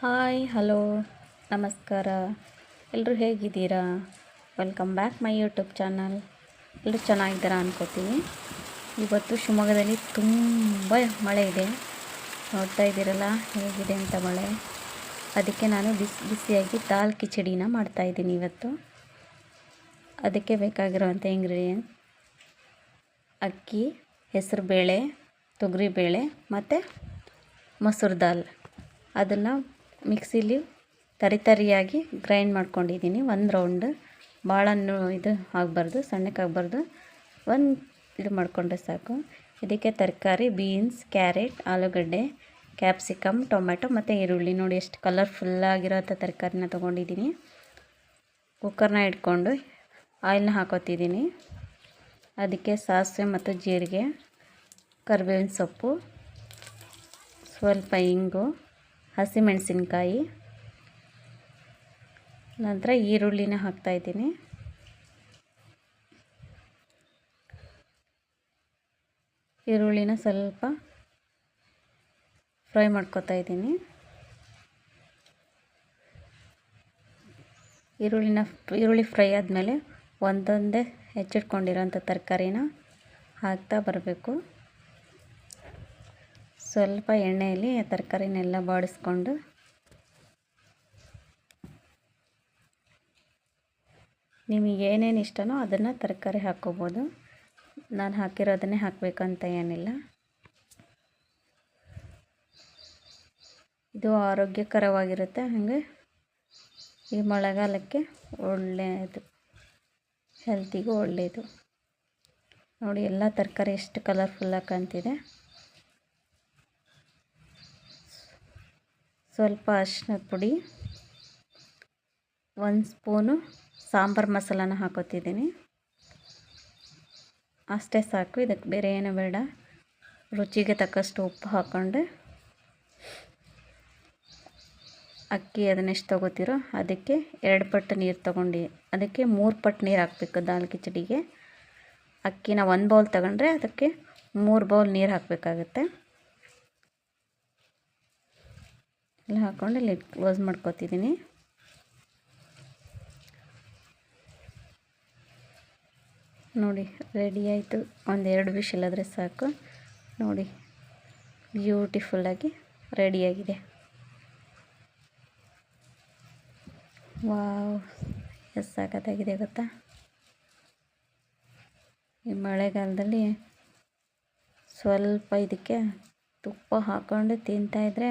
Hi hello ನಮಸ್ಕಾರ. ಎಲ್ಲರೂ ಹೇಗಿದ್ದೀರಾ? Welcome back my YouTube channel. ಎಲ್ಲರೂ ಚೆನ್ನಾಗಿದ್ದೀರಾ ಅನ್ಕೋತೀನಿ. ಇವತ್ತು ಶಿವಮೊಗ್ಗದಲ್ಲಿ ತುಂಬ ಮಳೆ ಇದೆ, ನೋಡ್ತಾ ಇದ್ದೀರಲ್ಲ ಹೇಗಿದೆ ಅಂತ ಮಳೆ. ಅದಕ್ಕೆ ನಾನು ಬಿಸಿಯಾಗಿ ದಾಲ್ ಕಿಚಡಿನ ಮಾಡ್ತಾಯಿದ್ದೀನಿ ಇವತ್ತು. ಅದಕ್ಕೆ ಬೇಕಾಗಿರುವಂಥ ಇಂಗ್ರೀಡಿಯೆಂಟ್ ಅಕ್ಕಿ, ಹೆಸರುಬೇಳೆ, ತೊಗರಿಬೇಳೆ ಮತ್ತು ಮಸೂರು ದಾಲ್. ಅದನ್ನು ಮಿಕ್ಸಿಲಿ ತರಿಯಾಗಿ ಗ್ರೈಂಡ್ ಮಾಡ್ಕೊಂಡಿದ್ದೀನಿ. ಒಂದು ರೌಂಡ್ ಭಾಳ ಇದು ಆಗಬಾರ್ದು, ಸಣ್ಣಕ್ಕಾಗಬಾರ್ದು, ಒಂದು ಇದು ಮಾಡಿಕೊಂಡ್ರೆ ಸಾಕು. ಇದಕ್ಕೆ ತರಕಾರಿ ಬೀನ್ಸ್, ಕ್ಯಾರೆಟ್, ಆಲೂಗಡ್ಡೆ, ಕ್ಯಾಪ್ಸಿಕಮ್, ಟೊಮೆಟೊ ಮತ್ತು ಈರುಳ್ಳಿ. ನೋಡಿ ಎಷ್ಟು ಕಲರ್ಫುಲ್ಲಾಗಿರೋಂಥ ತರಕಾರಿನ ತೊಗೊಂಡಿದ್ದೀನಿ. ಕುಕ್ಕರ್ನ ಇಟ್ಕೊಂಡು ಆಯಿಲ್ನ ಹಾಕೋತಿದ್ದೀನಿ. ಅದಕ್ಕೆ ಸಾಸಿವೆ ಮತ್ತು ಜೀರಿಗೆ, ಕರಿಬೇವಿನ ಸೊಪ್ಪು, ಸ್ವಲ್ಪ ಇಂಗು, ಹಸಿಮೆಣಸಿನ್ಕಾಯಿ, ನಂತರ ಈರುಳ್ಳಿನ ಹಾಕ್ತಾಯಿದ್ದೀನಿ. ಈರುಳ್ಳಿನ ಸ್ವಲ್ಪ ಫ್ರೈ ಮಾಡ್ಕೊತಾ ಇದ್ದೀನಿ. ಈರುಳ್ಳಿ ಫ್ರೈ ಆದಮೇಲೆ ಒಂದೊಂದೇ ಹೆಚ್ಚಿಟ್ಕೊಂಡಿರೋಂಥ ತರಕಾರಿನ ಹಾಕ್ತಾ ಬರಬೇಕು. ಸ್ವಲ್ಪ ಎಣ್ಣೆಯಲ್ಲಿ ತರಕಾರಿನೆಲ್ಲ ಬಾಡಿಸ್ಕೊಂಡು ನಿಮಗೆ ಏನೇನು ಇಷ್ಟನೋ ಅದನ್ನು ತರಕಾರಿ ಹಾಕ್ಕೋಬೋದು. ನಾನು ಹಾಕಿರೋದನ್ನೇ ಹಾಕಬೇಕಂತ ಏನಿಲ್ಲ. ಇದು ಆರೋಗ್ಯಕರವಾಗಿರುತ್ತೆ, ಹಾಗೆ ಈ ಮಳೆಗಾಲಕ್ಕೆ ಒಳ್ಳೆಯದು, ಹೆಲ್ತಿಗೂ ಒಳ್ಳೆಯದು. ನೋಡಿ ಎಲ್ಲ ತರಕಾರಿ ಎಷ್ಟು ಕಲರ್ಫುಲ್ಲಾಗಿ ಕಾಣ್ತಿದೆ. ಸ್ವಲ್ಪ ಅರಿಶಿನದ ಪುಡಿ, 1 ಸ್ಪೂನು ಸಾಂಬಾರು ಮಸಾಲಾನ ಹಾಕೋತಿದ್ದೀನಿ. ಅಷ್ಟೇ ಸಾಕು, ಇದಕ್ಕೆ ಬೇರೆ ಏನು ಬೇಡ. ರುಚಿಗೆ ತಕ್ಕಷ್ಟು ಉಪ್ಪು ಹಾಕ್ಕೊಂಡು ಅಕ್ಕಿ ಅದನ್ನೆಷ್ಟು ತೊಗೋತಿರೋ ಅದಕ್ಕೆ 2 ಪಟ್ಟು ನೀರು ತೊಗೊಂಡು ಅದಕ್ಕೆ 3 ಪಟ್ಟು ನೀರು ಹಾಕಬೇಕು. ದಾಲ್ ಕಿಚಡಿಗೆ ಅಕ್ಕಿನ 1 ಬೌಲ್ ತಗೊಂಡ್ರೆ ಅದಕ್ಕೆ 3 ಬೌಲ್ ನೀರು ಹಾಕಬೇಕಾಗತ್ತೆ. ಎಲ್ಲ ಹಾಕ್ಕೊಂಡು ಲಿಡ್ ಕ್ಲೋಸ್ ಮಾಡ್ಕೊತಿದ್ದೀನಿ. ನೋಡಿ ರೆಡಿ ಆಯಿತು. 1-2 ವಿಷಲ್ ಆದರೆ ಸಾಕು. ನೋಡಿ ಬ್ಯೂಟಿಫುಲ್ಲಾಗಿ ರೆಡಿಯಾಗಿದೆ. ವಾವ್, ಎಷ್ಟು ಸಾಕತ್ತಾಗಿದೆ ಗೊತ್ತಾ. ಈ ಮಳೆಗಾಲದಲ್ಲಿ ಸ್ವಲ್ಪ ಇದಕ್ಕೆ ತುಪ್ಪ ಹಾಕ್ಕೊಂಡು ತಿಂತಾಯಿದ್ರೆ